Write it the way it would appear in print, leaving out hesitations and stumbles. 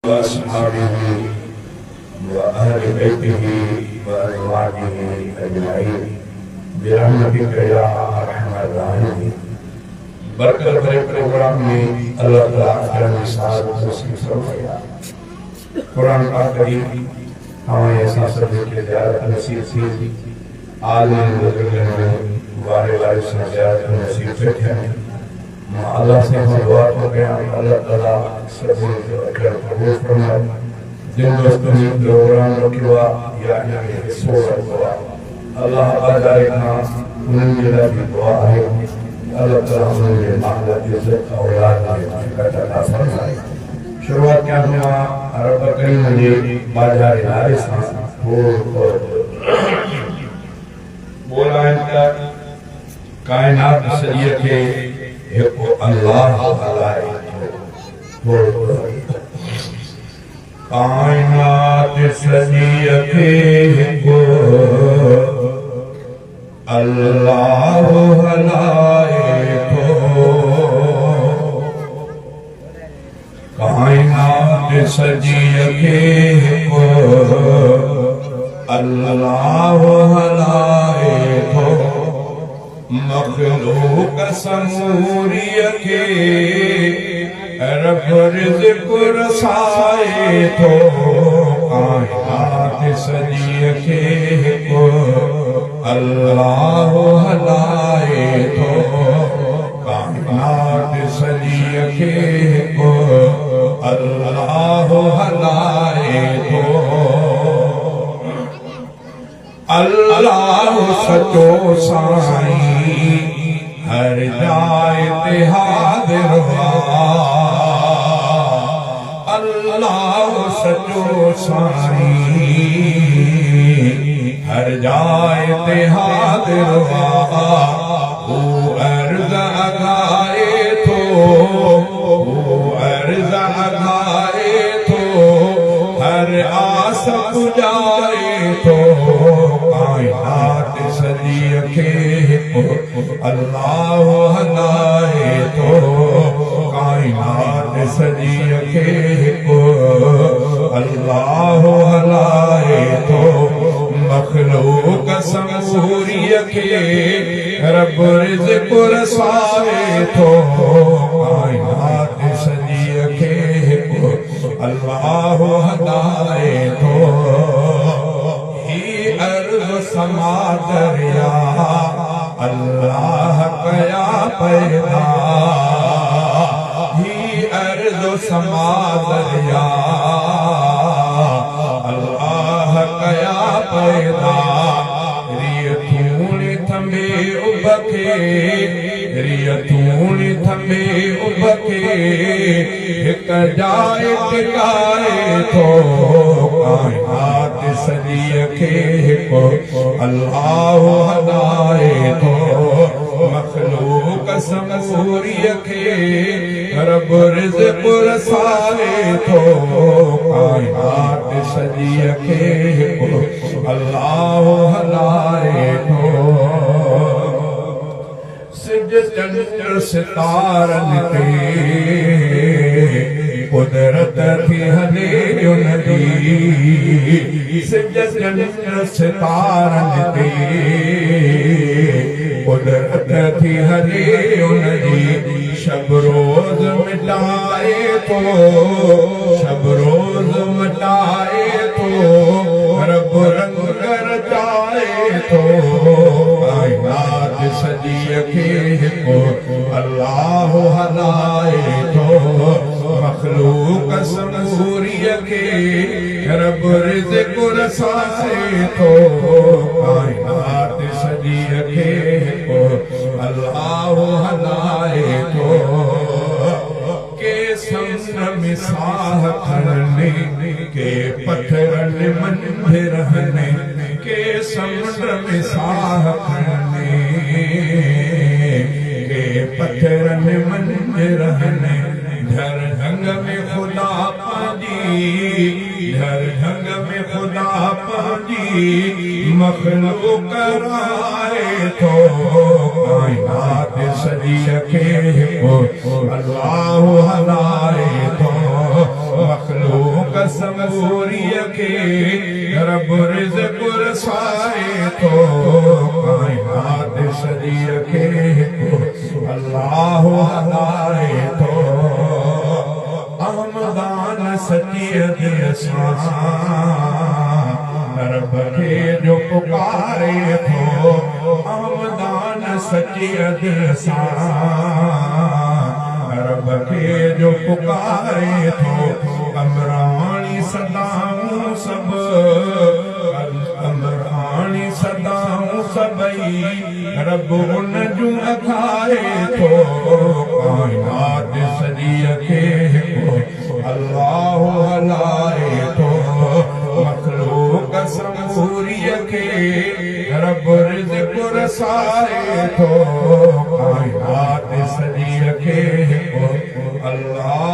وأصحابه وأهل بيته وأزواجه أجمعين برحمتك يا أرحم الراحمين. बरकत भरे प्रोग्राम में अल्लाह ताला अकरम साहब मुस्लिम फरमाया। कुरान पाक करीम हमें ऐसी सब के ज़ियारत नसीब थी। आलिम बुजुर्गों वारे वारे से ज़ियारत नसीब थे। अल्लाह से हम दुआ करते हैं अल्लाह ताला सब अकरम कबूल फरमाए। जिन दोस्तों ने प्रोग्राम रखा या इनके सोच हुआ अल्लाह अदायना उनके लिए दुआ है। अल्लाह ताला उन्हें मांगत इज्जत औलाद अता फरमाए। शुरुआत क्या हुआ रब करीम ने बाजार हारिस हो बोला इनका कायनात सरिये के अल्लाह हलाए हो कायनात सरिये के हो अल्लाह हलाए हो कायनात सजिए के हो अल्लाह हलाए हो मखलूक समूरिय के रब रिज़्क़ रसाए तो कायनात सजिए के हो अल्लाह हलाए तो कायनात सजिए के हो अल्लाह हलाए तो अल्लाह सचो साईं हर जाए ते हाज़िर हुआ अल्लाह सचो साईं हर जाए ते हाज़िर हुआ वो अर्ज़ अगाए तो अर्ज़ अगाए तो हर आस पुजाए तो कायनात सजिए के अल्लाह हलाए तो कायनात सजिए के अल्लाह हलाए तो मखलूक समूरिय के रब रिज़्क़ रसाए तो कायनात सजिए के अल्लाह हलाए तो ही अर्ज़ समा दरिया अल्लाह कया पैदा ही अर्ज़ समा दरिया अल्लाह कया पैदा रियतून थमे उबके रियतून थमे उबके एक जाए टिकाए तो कायनात सजिए के अल्लाह हलाए तो मखलूक समूरिय के रब रिज़्क़ रसाए तो कायनात सजिए के अल्लाह हलाए तो सिज चंद्र सितारन ते कुदरत थी हले नदी सिज चंद्र सितारन ते कुदरत थी हले नदी शब रोज मिटाए तो शब रोज मिटाए तो रब रंग रचाए तो कायनात सजिए के अल्लाह हलाए तो मखलूक समूरिय के रब रिज़्क़ रसाए तो कायनात सजिए के अल्लाह हलाए तो के समुद्र में साह खड़ने के पत्थरन मन रहने के समुद्र में साह खड़ने के पत्थरन मन रहने धर ढंग में खुदा पाजी धर ढंग में खुदा पाजी मखलूक कराए तो कायनात सजिए के अल्लाह हलाए तो मखलूक समूरीअ खे रब रिज़्क़ रसाए थो काइनात सॼीअ खे अल्लाह हलाए थो अहमदान सच्चीअ दिल सां रब खे जो पुकारे थो अहमदान सच्चीअ दिल सां रब खे जो पुकारे थो अमराणी सदाऊं सभु अमराणी सदाऊं सभई रब उन जूं अखाए थो काइनात सॼीअ खे अल्लाह हलाए थो मखलूक समूरीअ खे रब रिज़्क़ रसाए थो काइनात सॼीअ खे अल्लाह